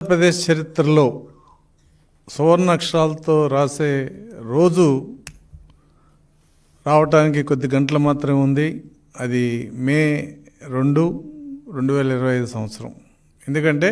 ఆంధ్రప్రదేశ్ చరిత్రలో సువర్ణ అక్షరాలతో రాసే రోజు రావటానికి కొద్ది గంటలు మాత్రమే ఉంది. అది మే 2, 2025 సంవత్సరం. ఎందుకంటే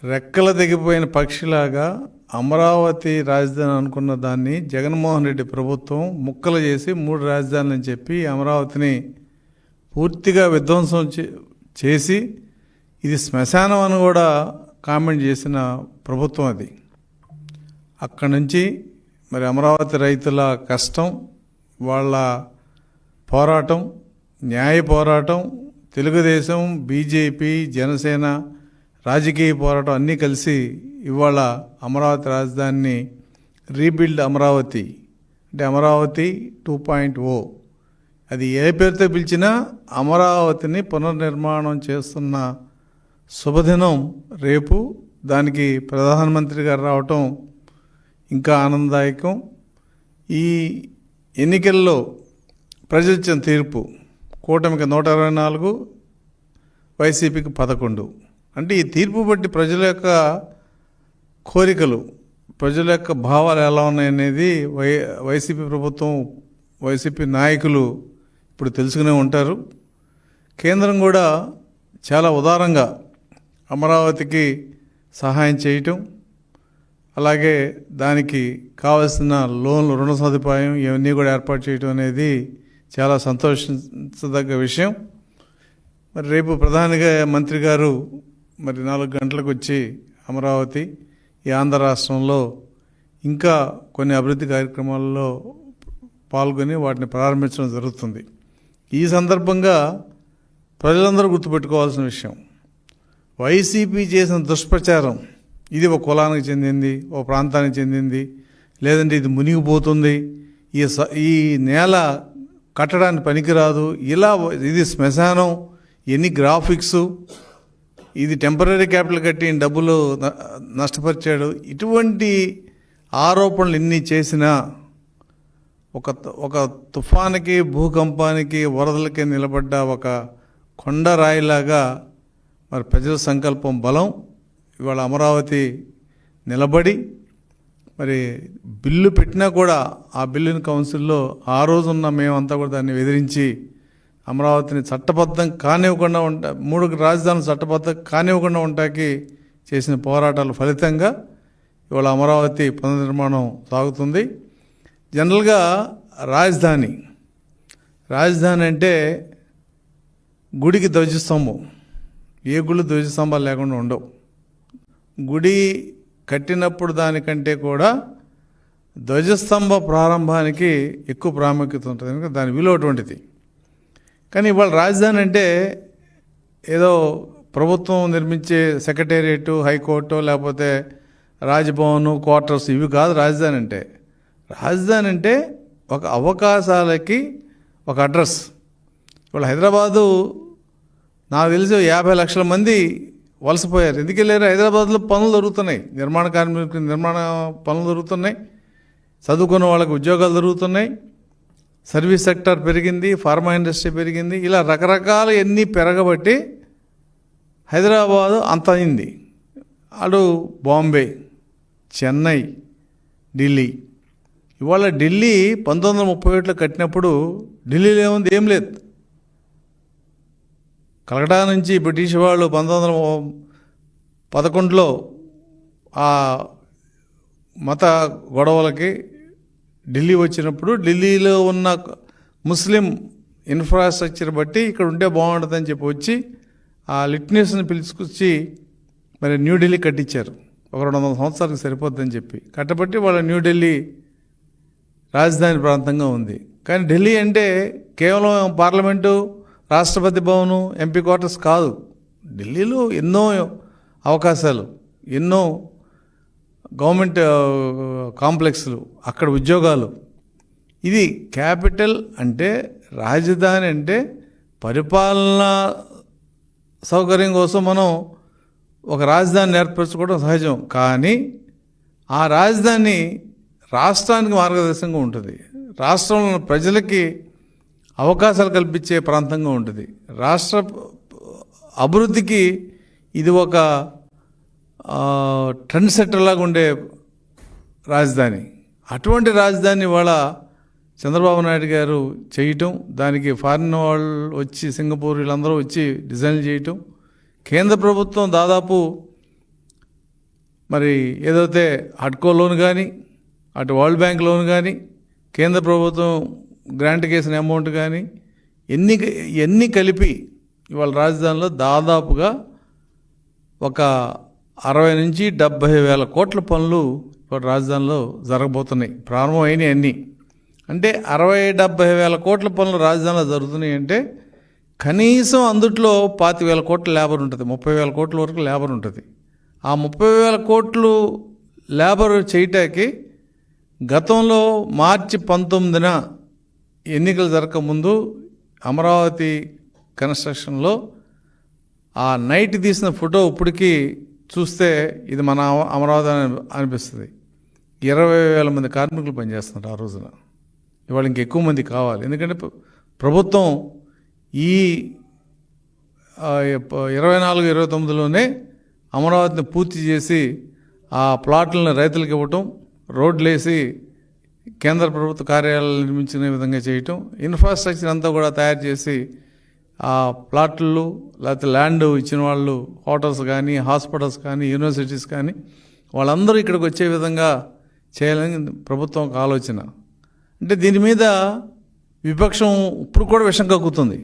రెక్కల తెగిపోయిన పక్షిలాగా అమరావతి రాజధాని అనుకున్న దాన్ని జగన్మోహన్ రెడ్డి ప్రభుత్వం ముక్కలు చేసి 3 రాజధానులని చెప్పి అమరావతిని పూర్తిగా విధ్వంసం చేసి ఇది శ్మశానం అని కూడా కామెంట్ చేసిన ప్రభుత్వం అది. అక్కడి నుంచి మరి అమరావతి రైతుల కష్టం, వాళ్ళ పోరాటం, న్యాయ పోరాటం, తెలుగుదేశం, బీజేపీ, జనసేన రాజకీయ పోరాటం అన్నీ కలిసి ఇవాళ అమరావతి రాజధానిని రీబిల్డ్ అమరావతి అంటే అమరావతి 2.0 అది ఏ పేరుతో పిలిచినా అమరావతిని పునర్నిర్మాణం చేస్తున్న శుభదినం రేపు. దానికి ప్రధానమంత్రి గారు రావటం ఇంకా ఆనందదాయకం. ఈ ఎన్నికల్లో ప్రజలు ఇచ్చిన తీర్పు కూటమికి 124, వైసీపీకి 11. అంటే ఈ తీర్పు బట్టి ప్రజల యొక్క కోరికలు, ప్రజల యొక్క భావాలు ఎలా ఉన్నాయనేది వైసీపీ ప్రభుత్వం, వైసీపీ నాయకులు ఇప్పుడు తెలుసుకునే ఉంటారు. కేంద్రం కూడా చాలా ఉదారంగా అమరావతికి సహాయం చేయటం, అలాగే దానికి కావలసిన లోన్లు, రుణ సదుపాయం ఇవన్నీ కూడా ఏర్పాటు చేయటం అనేది చాలా సంతోషించదగ్గ విషయం. మరి రేపు ప్రధానిగా మంత్రి గారు మరి 4 గంటలకు వచ్చి అమరావతి ఈ ఆంధ్ర రాష్ట్రంలో ఇంకా కొన్ని అభివృద్ధి కార్యక్రమాల్లో పాల్గొని వాటిని ప్రారంభించడం జరుగుతుంది. ఈ సందర్భంగా ప్రజలందరూ గుర్తుపెట్టుకోవాల్సిన విషయం, వైసీపీ చేసిన దుష్ప్రచారం, ఇది ఒక కులానికి చెందింది, ఒక ప్రాంతానికి చెందింది, లేదంటే ఇది మునిగిపోతుంది, ఈ నేల కట్టడానికి పనికిరాదు, ఇలా ఇది శ్మశానం, ఎన్ని గ్రాఫిక్స్, ఇది టెంపరీ క్యాపిటల్ కట్టి డబ్బులు నష్టపరిచాడు, ఇటువంటి ఆరోపణలు ఎన్ని చేసినా ఒక తుఫానికి, భూకంపానికి, వరదలకి నిలబడ్డ ఒక కొండరాయిలాగా మరి ప్రజల సంకల్పం బలం ఇవాళ అమరావతి నిలబడి, మరి బిల్లు పెట్టినా కూడా ఆ బిల్లుని కౌన్సిల్లో ఆ రోజున్న మేమంతా కూడా దాన్ని ఎదిరించి అమరావతిని చట్టబద్ధం కానివ్వకుండా 3 రాజధానులు చట్టబద్ధం కానివ్వకుండా ఉంటాకి చేసిన పోరాటాల ఫలితంగా ఇవాళ అమరావతి పునర్నిర్మాణం సాగుతుంది. జనరల్గా రాజధాని అంటే గుడికి ధ్వజస్తంభం, ఏ గుళ్ళు ధ్వజస్తంభాలు లేకుండా ఉండవు. గుడి కట్టినప్పుడు దానికంటే కూడా ధ్వజస్తంభ ప్రారంభానికి ఎక్కువ ప్రాముఖ్యత ఉంటుంది, కనుక దాని విలువ అటువంటిది. కానీ ఇవాళ రాజధాని అంటే ఏదో ప్రభుత్వం నిర్మించే సెక్రటేరియట్, హైకోర్టు, లేకపోతే రాజ్భవన్, క్వార్టర్స్, ఇవి కాదు రాజధాని అంటే. రాజధాని అంటే ఒక అవకాశాలకి ఒక అడ్రస్. ఇవాళ హైదరాబాదు నాకు తెలిసి 50 లక్షల మంది వలసపోయారు. ఎందుకు వెళ్ళారు? హైదరాబాద్లో పనులు దొరుకుతున్నాయి, నిర్మాణ కార్మికులకు నిర్మాణ పనులు దొరుకుతున్నాయి, చదువుకున్న వాళ్ళకి ఉద్యోగాలు దొరుకుతున్నాయి, సర్వీస్ సెక్టర్ పెరిగింది, ఫార్మా ఇండస్ట్రీ పెరిగింది, ఇలా రకరకాల ఎన్ని పెరగబట్టి హైదరాబాదు అంత అయింది. అటు బాంబే, చెన్నై, ఢిల్లీ. ఇవాళ ఢిల్లీ 1931లో కట్టినప్పుడు ఢిల్లీలో ఏముంది? ఏం లేదు. కలకటా నుంచి బ్రిటిష్ వాళ్ళు 1911లో ఆ మత గొడవలకి ఢిల్లీ వచ్చినప్పుడు ఢిల్లీలో ఉన్న ముస్లిం ఇన్ఫ్రాస్ట్రక్చర్ బట్టి ఇక్కడ ఉంటే బాగుంటుందని చెప్పి వచ్చి ఆ లిట్నెస్ని పిలుచుకొచ్చి మరి న్యూఢిల్లీ కట్టించారు. ఒక 200 సంవత్సరాలకు సరిపోద్దని చెప్పి కట్టబట్టి వాళ్ళ న్యూఢిల్లీ రాజధాని ప్రాంతంగా ఉంది. కానీ ఢిల్లీ అంటే కేవలం పార్లమెంటు, రాష్ట్రపతి భవను, ఎంపీ క్వార్టర్స్ కాదు. ఢిల్లీలో ఎన్నో అవకాశాలు, ఎన్నో గవర్నమెంట్ కాంప్లెక్స్లు, అక్కడ ఉద్యోగాలు. ఇది క్యాపిటల్ అంటే, రాజధాని అంటే పరిపాలనా సౌకర్యం కోసం మనం ఒక రాజధానిని ఏర్పరచుకోవడం సహజం. కానీ ఆ రాజధాని రాష్ట్రానికి మార్గదర్శకంగా ఉంటుంది, రాష్ట్రంలో ప్రజలకి అవకాశాలు కల్పించే ప్రాంతంగా ఉంటుంది, రాష్ట్ర అభివృద్ధికి ఇది ఒక ట్రెండ్ సెట్టర్ లాగా ఉండే రాజధాని. అటువంటి రాజధాని ఇవాళ చంద్రబాబు నాయుడు గారు చేయటం, దానికి ఫారిన్ వాళ్ళు వచ్చి సింగపూర్ వీళ్ళందరూ వచ్చి డిజైన్ చేయటం, కేంద్ర ప్రభుత్వం దాదాపు మరి ఏదైతే హడ్కో లోన్ కానీ, అటు వరల్డ్ బ్యాంక్ లోన్ కానీ, కేంద్ర ప్రభుత్వం గ్రాంట్ చేసిన అమౌంట్ కానీ ఎన్ని కలిపి ఇవాళ రాజధానిలో దాదాపుగా ఒక 60 నుంచి 70 వేల కోట్ల పనులు ఇప్పుడు రాజధానిలో జరగబోతున్నాయి. ప్రారంభమైనవి అన్నీ. అంటే 60-70 వేల కోట్ల పనులు రాజధానిలో జరుగుతున్నాయి అంటే కనీసం అందుట్లో 25,000 కోట్ల లేబర్ ఉంటుంది, 30,000 కోట్ల వరకు లేబర్ ఉంటుంది. ఆ 30,000 కోట్లు లేబర్ చేయటానికి గతంలో మార్చి 19న ఎన్నికలు జరగకముందు అమరావతి కన్స్ట్రక్షన్లో ఆ నైట్ తీసిన ఫోటో ఇప్పటికీ చూస్తే ఇది మన అమరావతి అనిపిస్తుంది. 20,000 మంది కార్మికులు పనిచేస్తున్నారు ఆ రోజున. ఇవాళ ఇంకెక్కువ మంది కావాలి. ఎందుకంటే ప్రభుత్వం ఈ 24-29లోనే అమరావతిని పూర్తి చేసి ఆ ప్లాట్లను రైతులకు ఇవ్వటం, రోడ్లు వేసి కేంద్ర ప్రభుత్వ కార్యాలయాలు నిర్మించిన విధంగా చేయటం, ఇన్ఫ్రాస్ట్రక్చర్ అంతా కూడా తయారు చేసి ఆ ప్లాట్లు లేకపోతే ల్యాండ్ ఇచ్చిన వాళ్ళు హోటల్స్ కానీ, హాస్పిటల్స్ కానీ, యూనివర్సిటీస్ కానీ వాళ్ళందరూ ఇక్కడికి వచ్చే విధంగా చేయాలని ప్రభుత్వం ఒక ఆలోచన. అంటే దీని మీద విపక్షం ఇప్పుడు కూడా విషం కక్కుతుంది.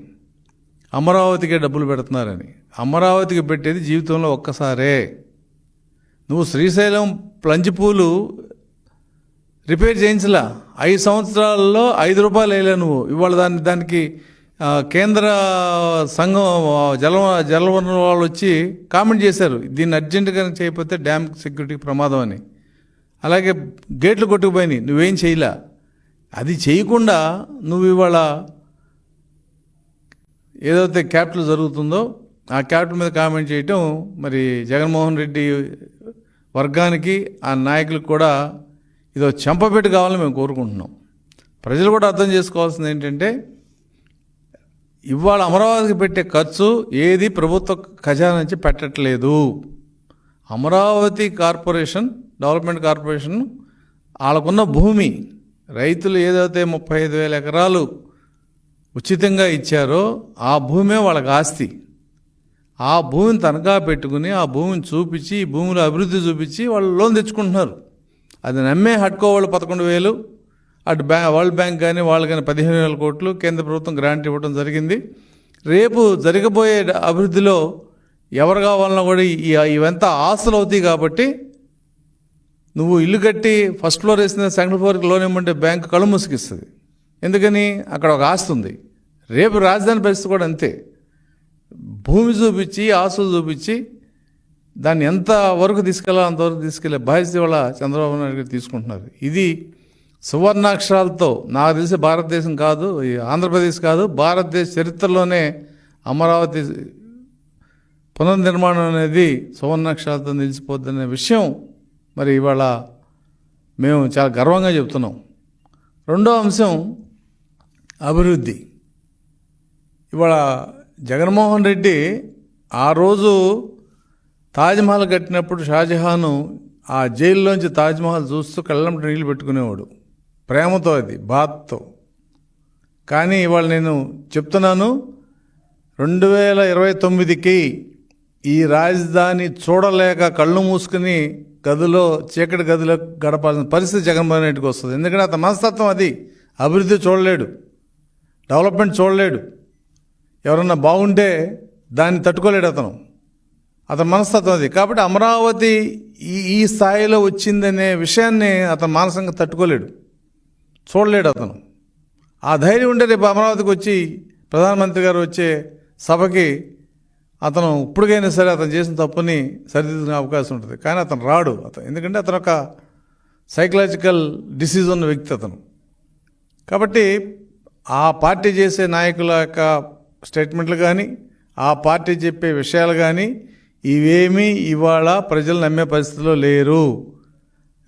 అమరావతికే డబ్బులు పెడుతున్నారని. అమరావతికి పెట్టేది జీవితంలో ఒక్కసారే. నువ్వు శ్రీశైలం ప్లంజ్ పూలు రిపేర్ చేయించలా, 5 సంవత్సరాలలో 5 రూపాయలు వేయలే నువ్వు. ఇవాళ దానికి కేంద్ర సంఘం జలవనరుల వాళ్ళు వచ్చి కామెంట్ చేశారు, దీన్ని అర్జెంటుగా చేయకపోతే డ్యామ్ సెక్యూరిటీకి ప్రమాదం అని. అలాగే గేట్లు కొట్టుకుపోయినాయి, నువ్వేం చేయలే. అది చేయకుండా నువ్వు ఇవాళ ఏదైతే క్యాపిటల్ జరుగుతుందో ఆ క్యాపిటల్ మీద కామెంట్ చేయటం మరి జగన్మోహన్ రెడ్డి వర్గానికి ఆ నాయకులకు కూడా ఇదో చెంపపెట్టు కావాలని మేము కోరుకుంటున్నాం. ప్రజలు కూడా అర్థం చేసుకోవాల్సింది ఏంటంటే ఇవాళ అమరావతికి పెట్టే ఖర్చు ఏది ప్రభుత్వ ఖజానా నుంచి పెట్టట్లేదు. అమరావతి కార్పొరేషన్, డెవలప్మెంట్ కార్పొరేషన్ వాళ్ళకున్న భూమి, రైతులు ఏదైతే 35,000 ఎకరాలు ఉచితంగా ఇచ్చారో ఆ భూమే వాళ్ళకి ఆస్తి. ఆ భూమిని తనఖా పెట్టుకుని ఆ భూమిని చూపించి, ఈ భూమిలో అభివృద్ధి చూపించి వాళ్ళు లోన్ తెచ్చుకుంటున్నారు. అది నమ్మే హడ్కో వాళ్ళు 11,000, అటు వరల్డ్ బ్యాంక్ కానీ వాళ్ళు కానీ 15,000 కోట్లు కేంద్ర ప్రభుత్వం గ్రాంట్ ఇవ్వడం జరిగింది. రేపు జరగబోయే అభివృద్ధిలో ఎవరు కావాలన్నా కూడా ఇవంతా ఆస్తులు అవుతాయి. కాబట్టి నువ్వు ఇల్లు కట్టి ఫస్ట్ ఫ్లోర్ వేసిన సెకండ్ ఫ్లోర్కి లోన్ ఇవ్వమంటే బ్యాంకు కళ్ళు ముసుగిస్తుంది. ఎందుకని అక్కడ ఒక ఆస్తి ఉంది. రేపు రాజధాని పరిస్థితి కూడా అంతే. భూమి చూపించి, ఆస్తులు చూపించి దాన్ని ఎంత వరకు తీసుకెళ్ళాలో అంతవరకు తీసుకెళ్లే బాధ్యత వల్ల చంద్రబాబు నాయుడు గారు తీసుకుంటున్నారు. ఇది సువర్ణాక్షరాలతో నాకు తెలిసి భారతదేశం కాదు, ఆంధ్రప్రదేశ్ కాదు, భారతదేశ చరిత్రలోనే అమరావతి పునర్నిర్మాణం అనేది సువర్ణాక్షరాలతో నిలిచిపోద్దనే విషయం మరి ఇవాళ మేము చాలా గర్వంగా చెప్తున్నాం. రెండో అంశం అభివృద్ధి. ఇవాళ జగన్మోహన్ రెడ్డి ఆ రోజు తాజ్మహల్ కట్టినప్పుడు షాజహాను ఆ జైల్లోంచి తాజ్మహల్ చూస్తూ కళ్ళంట నీళ్ళు పెట్టుకునేవాడు, ప్రేమతో, అది బాధతో. కానీ ఇవాళ నేను చెప్తున్నాను, 2029కి ఈ రాజధాని చూడలేక కళ్ళు మూసుకుని గదిలో, చీకటి గదిలో గడపాల్సిన పరిస్థితి జగన్మోహన్ రెడ్డికి వస్తుంది. ఎందుకంటే అతని మనస్తత్వం అది. అభివృద్ధి చూడలేడు, డెవలప్మెంట్ చూడలేడు. ఎవరన్నా బాగుంటే దాన్ని తట్టుకోలేడు అతని మనస్తత్వం అది. కాబట్టి అమరావతి ఈ స్థాయిలో వచ్చిందనే విషయాన్ని అతను మానసికంగా తట్టుకోలేడు, చూడలేడు అతను. ఆ ధైర్యం ఉంటే రేపు అమరావతికి వచ్చి ప్రధానమంత్రి గారు వచ్చే సభకి అతను ఇప్పటికైనా సరే అతను చేసిన తప్పుని సరిదిద్దుకునే అవకాశం ఉంటుంది. కానీ అతను రాడు. ఎందుకంటే అతను ఒక సైకలాజికల్ డిసీజ్ ఉన్న వ్యక్తి అతను. కాబట్టి ఆ పార్టీ చేసే నాయకుల యొక్క స్టేట్మెంట్లు కానీ, ఆ పార్టీ చెప్పే విషయాలు కానీ ఇవేమీ ఇవాళ ప్రజలు నమ్మే పరిస్థితిలో లేరు.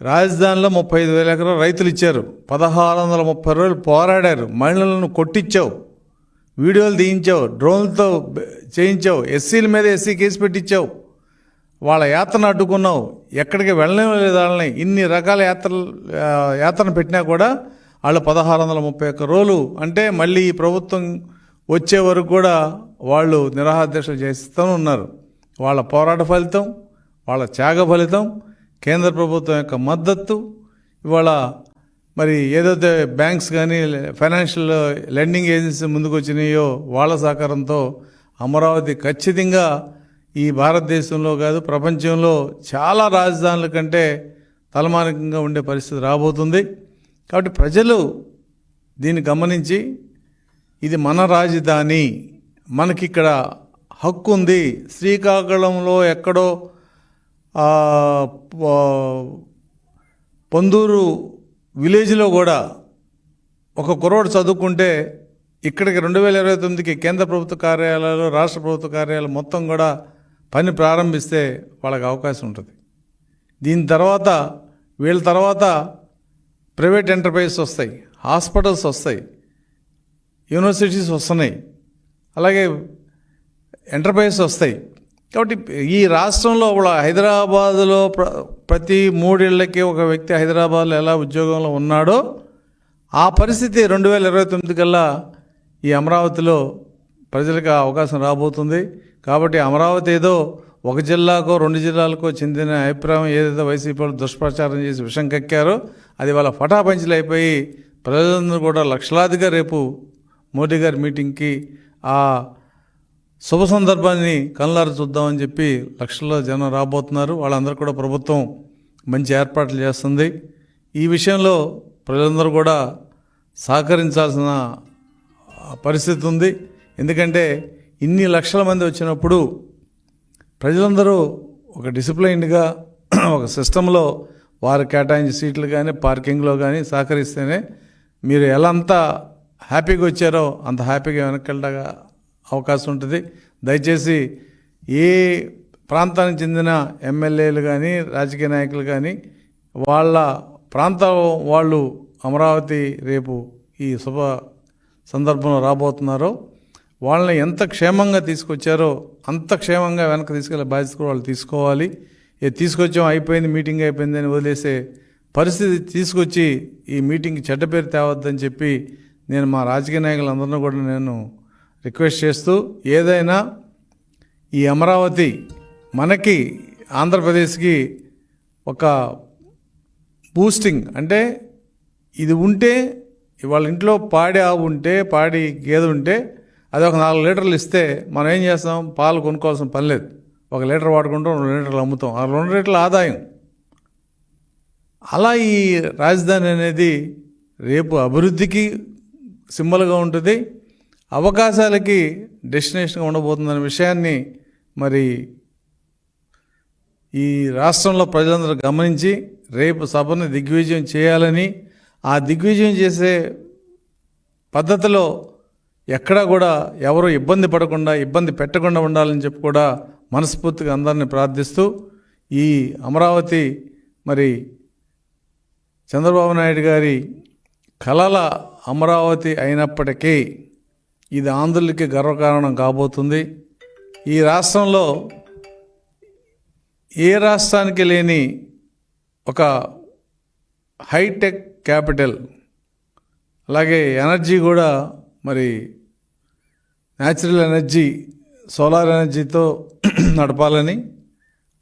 రాజధానిలో 35,000 ఎకరాలు రైతులు ఇచ్చారు, 1,630 రోజులు పోరాడారు, మహిళలను కొట్టించావు, వీడియోలు తీయించావు, డ్రోన్లతో చేయించావు, ఎస్సీల మీద ఎస్సీ కేసు పెట్టించావు, వాళ్ళ యాత్రను అడ్డుకున్నావు, ఎక్కడికి వెళ్ళలేదు వాళ్ళని, ఇన్ని రకాల యాత్రను పెట్టినా కూడా వాళ్ళు 1631 రోజులు అంటే మళ్ళీ ఈ ప్రభుత్వం వచ్చే వరకు కూడా వాళ్ళు నిరాహార దీక్షలు చేస్తూ ఉన్నారు. వాళ్ళ పోరాట ఫలితం, వాళ్ళ త్యాగ ఫలితం, కేంద్ర ప్రభుత్వం యొక్క మద్దతు, ఇవాళ మరి ఏదైతే బ్యాంక్స్ కానీ ఫైనాన్షియల్ లెండింగ్ ఏజెన్సీ ముందుకు వచ్చినాయో వాళ్ళ సహకారంతో అమరావతి ఖచ్చితంగా ఈ భారతదేశంలో కాదు ప్రపంచంలో చాలా రాజధానుల కంటే తలమానికంగా ఉండే పరిస్థితి రాబోతుంది. కాబట్టి ప్రజలు దీన్ని గమనించి ఇది మన రాజధాని, మనకిక్కడ హక్కు ఉంది. శ్రీకాకుళంలో ఎక్కడో పొందూరు విలేజ్లో కూడా ఒక కుర్రోడు చదువుకుంటే ఇక్కడికి 2029కి కేంద్ర ప్రభుత్వ కార్యాలయాలు, రాష్ట్ర ప్రభుత్వ కార్యాలయాలు మొత్తం కూడా పని ప్రారంభిస్తే వాళ్ళకి అవకాశం ఉంటుంది. దీని తర్వాత వీళ్ళ తర్వాత ప్రైవేట్ ఎంటర్ప్రైజెస్ వస్తాయి, హాస్పిటల్స్ వస్తాయి, యూనివర్సిటీస్ వస్తున్నాయి, అలాగే ఎంటర్ప్రైజెస్ వస్తాయి. కాబట్టి ఈ రాష్ట్రంలో హైదరాబాదులో ప్రతి 3 ఏళ్లకి ఒక వ్యక్తి హైదరాబాద్లో ఎలా ఉద్యోగంలో ఉన్నాడో ఆ పరిస్థితి 2029 కల్లా ఈ అమరావతిలో ప్రజలకు అవకాశం రాబోతుంది. కాబట్టి అమరావతి ఏదో ఒక జిల్లాకో 2 జిల్లాలకో చెందిన అభిప్రాయం ఏదైతే వైసీపీ వాళ్ళు దుష్ప్రచారం చేసి విషం కక్కారో అది వాళ్ళ పటాపంచలు అయిపోయి ప్రజలందరూ కూడా లక్షలాదిగా రేపు మోడీ గారి మీటింగ్కి ఆ శుభ సందర్భాన్ని కళ్ళారు చూద్దామని చెప్పి లక్షల్లో జనం రాబోతున్నారు. వాళ్ళందరూ కూడా ప్రభుత్వం మంచి ఏర్పాట్లు చేస్తుంది. ఈ విషయంలో ప్రజలందరూ కూడా సహకరించాల్సిన పరిస్థితి ఉంది. ఎందుకంటే ఇన్ని లక్షల మంది వచ్చినప్పుడు ప్రజలందరూ ఒక డిసిప్లైన్డ్గా ఒక సిస్టంలో వారు కేటాయించే సీట్లు కానీ పార్కింగ్లో కానీ సహకరిస్తేనే మీరు ఎలా అంత హ్యాపీగా వచ్చారో అంత హ్యాపీగా వెనక్కి వెళ్ళగా అవకాశం ఉంటుంది. దయచేసి ఏ ప్రాంతానికి చెందిన ఎమ్మెల్యేలు కానీ రాజకీయ నాయకులు కానీ వాళ్ళ ప్రాంతం వాళ్ళు అమరావతి రేపు ఈ శుభ సందర్భంలో రాబోతున్నారో వాళ్ళని ఎంత క్షేమంగా తీసుకొచ్చారో అంత క్షేమంగా వెనక్కి తీసుకెళ్ళే బాధ్యత కూడా వాళ్ళు తీసుకోవాలి. తీసుకొచ్చాం అయిపోయింది మీటింగ్ అయిపోయింది అని వదిలేసే పరిస్థితి తీసుకొచ్చి ఈ మీటింగ్కి చెడ్డ పేరు తేవద్దని చెప్పి నేను మా రాజకీయ నాయకులందరినీ కూడా నేను రిక్వెస్ట్ చేస్తూ ఏదైనా ఈ అమరావతి మనకి ఆంధ్రప్రదేశ్కి ఒక బూస్టింగ్ అంటే ఇది ఉంటే వాళ్ళ ఇంట్లో పాడి ఆవు ఉంటే పాడి గేదె ఉంటే అది ఒక 4 లీటర్లు ఇస్తే మనం ఏం చేస్తాం, పాలు కొనుక్కోవాల్సిన పని లేదు. 1 లీటర్ వాడుకుంటాం, 2 లీటర్లు అమ్ముతాం, ఆ 2 లీటర్ల ఆదాయం. అలా ఈ రాజధాని అనేది రేపు అభివృద్ధికి సింబల్గా ఉంటుంది, అవకాశాలకి డెస్టినేషన్గా ఉండబోతుందనే విషయాన్ని మరి ఈ రాష్ట్రంలో ప్రజలందరూ గమనించి రేపు సభను దిగ్విజయం చేయాలని, ఆ దిగ్విజయం చేసే పద్ధతిలో ఎక్కడా కూడా ఎవరు ఇబ్బంది పడకుండా ఇబ్బంది పెట్టకుండా ఉండాలని చెప్పి కూడా మనస్ఫూర్తిగా అందరినీ ప్రార్థిస్తూ ఈ అమరావతి మరి చంద్రబాబు నాయుడు గారి కలల అమరావతి అయినప్పటికీ ఇది ఆంధ్రులకి గర్వకారణం కాబోతుంది. ఈ రాష్ట్రంలో ఏ రాష్ట్రానికి లేని ఒక హైటెక్ క్యాపిటల్, అలాగే ఎనర్జీ కూడా మరి న్యాచురల్ ఎనర్జీ సోలార్ ఎనర్జీతో నడపాలని,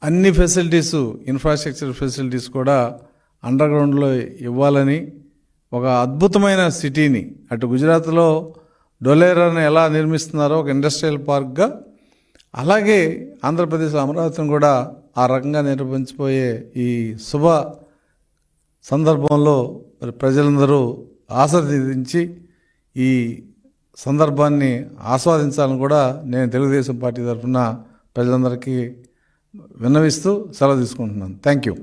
అన్ని ఫెసిలిటీసు ఇన్ఫ్రాస్ట్రక్చర్ ఫెసిలిటీస్ కూడా అండర్ గ్రౌండ్లో ఇవ్వాలని, ఒక అద్భుతమైన సిటీని అటు గుజరాత్లో డొలేరాను ఎలా నిర్మిస్తున్నారో ఒక ఇండస్ట్రియల్ పార్క్గా, అలాగే ఆంధ్రప్రదేశ్ అమరావతిని కూడా ఆ రకంగా నిర్మించిపోయే ఈ శుభ సందర్భంలో మరి ప్రజలందరూ ఆశీర్వదించి ఈ సందర్భాన్ని ఆస్వాదించాలని కూడా నేను తెలుగుదేశం పార్టీ తరఫున ప్రజలందరికీ విన్నవిస్తూ సెలవు తీసుకుంటున్నాను. Thank you.